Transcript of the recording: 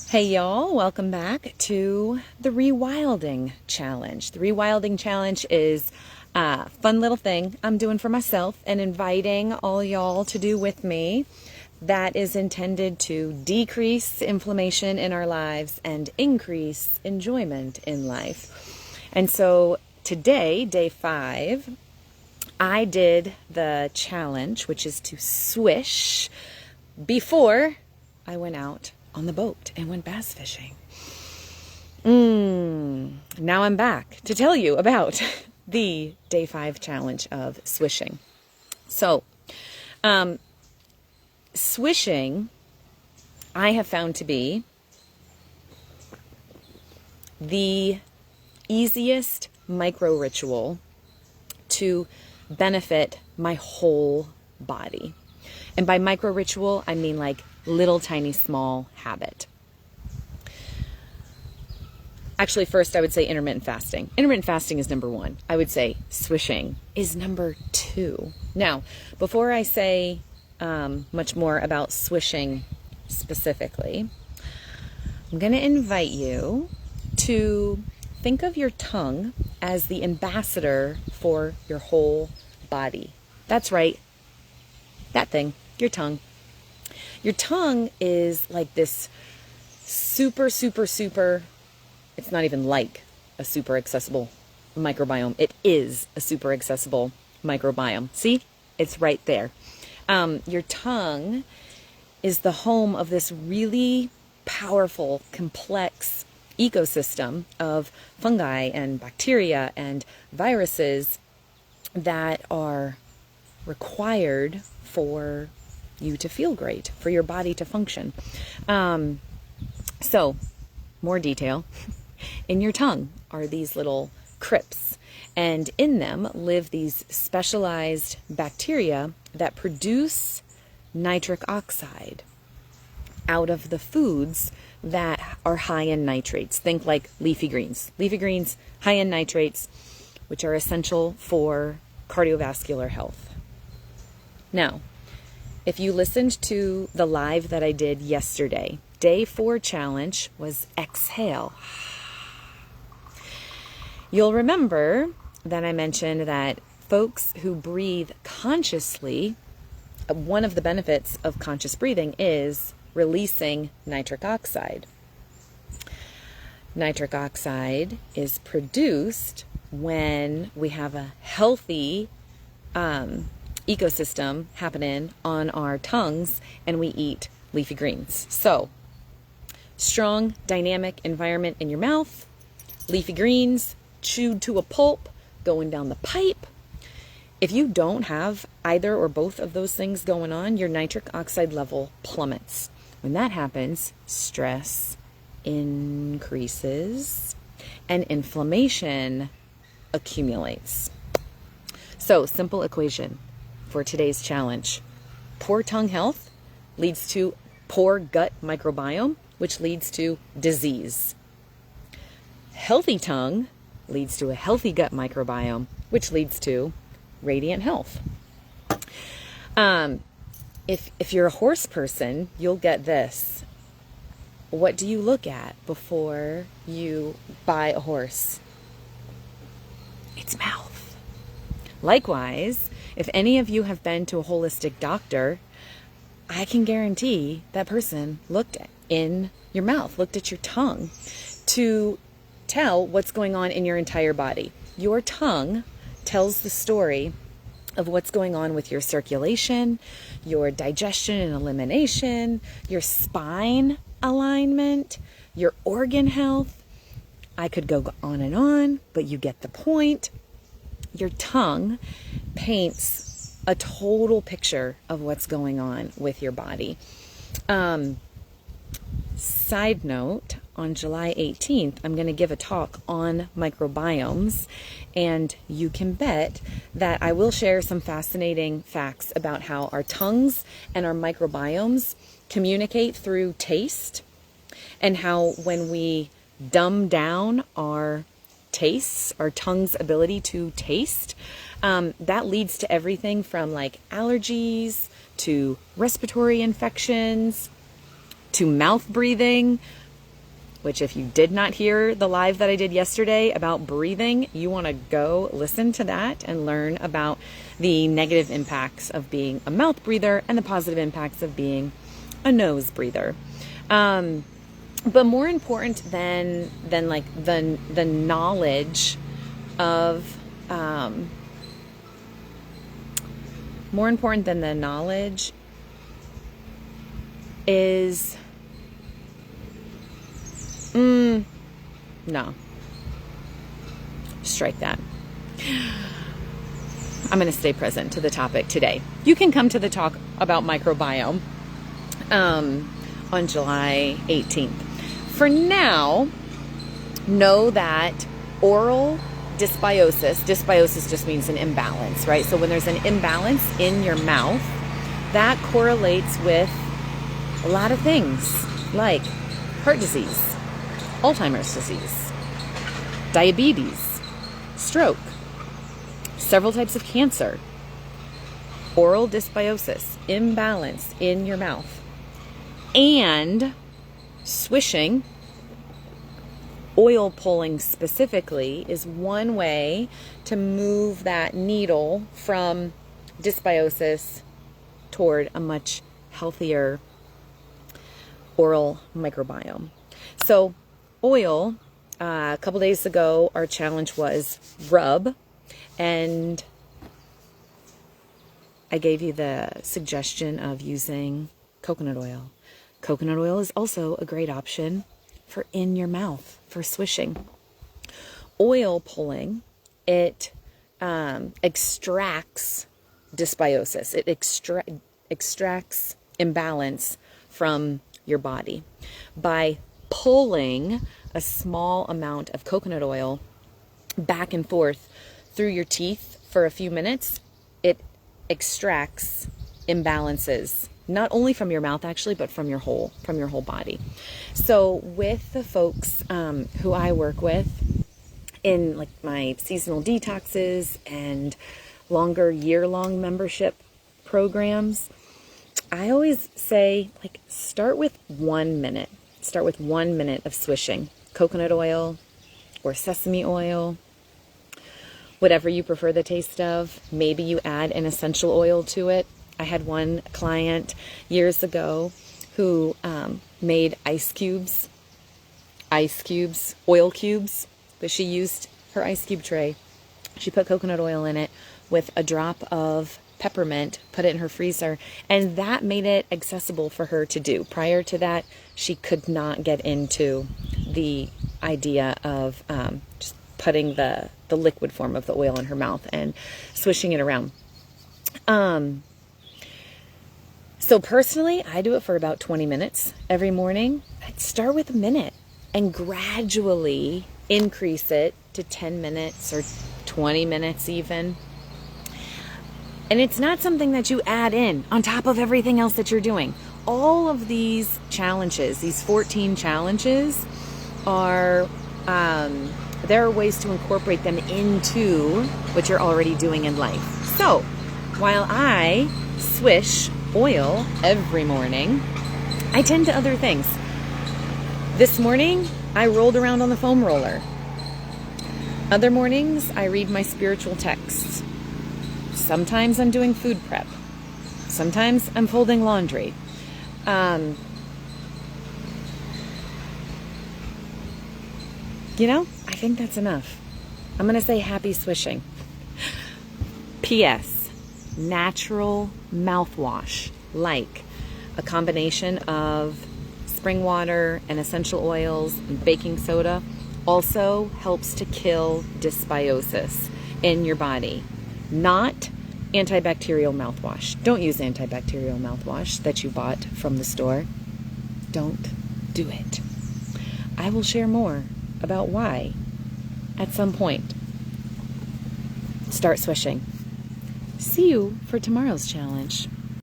Hey y'all, welcome back to the REwilding challenge. The REwilding challenge is a fun little thing I'm doing for myself and inviting all y'all to do with me. That is intended to decrease inflammation in our lives and increase enjoyment in life. And so today, day 5, I did the challenge, which is to swish before I went out on the boat and went bass fishing. Now I'm back to tell you about the day 5 challenge of swishing. So, swishing I have found to be the easiest micro ritual to benefit my whole body. And by micro ritual, I mean like little tiny small habit. Actually, first I would say intermittent fasting. Intermittent fasting is number 1. I would say swishing is number 2. Now, before I say much more about swishing specifically, I'm going to invite you to think of your tongue as the ambassador for your whole body. That's right. That thing, your tongue. Your tongue is like this super, it's not even like a super accessible microbiome. It is a super accessible microbiome. See? It's right there. Your tongue is the home of this really powerful, complex ecosystem of fungi and bacteria and viruses that are required for you to feel great, for your body to function. So, more detail. In your tongue are these little crypts, and in them live these specialized bacteria that produce nitric oxide out of the foods that are high in nitrates. Think like leafy greens. Leafy greens, high in nitrates, which are essential for cardiovascular health. Now, if you listened to the live that I did yesterday, day 4 challenge was exhale. You'll remember that I mentioned that folks who breathe consciously, one of the benefits of conscious breathing is releasing nitric oxide. Nitric oxide is produced when we have a healthy ecosystem happening on our tongues and we eat leafy greens. So, strong, dynamic environment in your mouth, leafy greens chewed to a pulp, going down the pipe. If you don't have either or both of those things going on, your nitric oxide level plummets. When that happens, stress increases and inflammation accumulates. So, simple equation for today's challenge. Poor tongue health leads to poor gut microbiome, which leads to disease. Healthy tongue leads to a healthy gut microbiome, which leads to radiant health. If you're a horse person, you'll get this. What do you look at before you buy a horse? Its mouth. Likewise, if any of you have been to a holistic doctor, I can guarantee that person looked in your mouth, looked at your tongue to tell what's going on in your entire body. Your tongue tells the story of what's going on with your circulation, your digestion and elimination, your spine alignment, your organ health. I could go on, but you get the point. Your tongue paints a total picture of what's going on with your body. Side note, on July 18th, I'm going to give a talk on microbiomes, and you can bet that I will share some fascinating facts about how our tongues and our microbiomes communicate through taste, and how when we dumb down our tastes, our tongue's ability to taste, that leads to everything from like allergies to respiratory infections to mouth breathing, which if you did not hear the live that I did yesterday about breathing, you want to go listen to that and learn about the negative impacts of being a mouth breather and the positive impacts of being a nose breather. But more important than like the knowledge of, more important than the knowledge is, no, strike that. I'm going to stay present to the topic today. You can come to the talk about microbiome on July 18th. For now, know that oral dysbiosis just means an imbalance, right? So when there's an imbalance in your mouth, that correlates with a lot of things like heart disease, Alzheimer's disease, diabetes, stroke, several types of cancer, oral dysbiosis, imbalance in your mouth, and swishing, oil pulling specifically, is one way to move that needle from dysbiosis toward a much healthier oral microbiome. So oil, a couple days ago, our challenge was rub, and I gave you the suggestion of using coconut oil. Coconut oil is also a great option for in your mouth, for swishing. Oil pulling, it extracts dysbiosis. It extracts imbalance from your body. By pulling a small amount of coconut oil back and forth through your teeth for a few minutes, it extracts imbalances, not only from your mouth actually, but from your whole body. So with the folks who I work with in like my seasonal detoxes and longer year-long membership programs, I always say, like, start with 1 minute. Start with 1 minute of swishing. Coconut oil or sesame oil, whatever you prefer the taste of. Maybe you add an essential oil to it. I had one client years ago who made ice cubes, oil cubes, but she used her ice cube tray. She put coconut oil in it with a drop of peppermint, put it in her freezer, and that made it accessible for her to do. Prior to that, she could not get into the idea of just putting the liquid form of the oil in her mouth and swishing it around. So personally, I do it for about 20 minutes every morning. I'd start with a minute and gradually increase it to 10 minutes or 20 minutes even. And it's not something that you add in on top of everything else that you're doing. All of these challenges, these 14 challenges, are there are ways to incorporate them into what you're already doing in life. So while I swish oil every morning, I tend to other things. This morning, I rolled around on the foam roller. Other mornings, I read my spiritual texts. Sometimes I'm doing food prep. Sometimes I'm folding laundry. I think that's enough. I'm going to say happy swishing. P.S. Natural mouthwash, like a combination of spring water and essential oils and baking soda, also helps to kill dysbiosis in your body. Not antibacterial mouthwash. Don't use antibacterial mouthwash that you bought from the store. Don't do it. I will share more about why at some point. Start swishing. See you for tomorrow's challenge.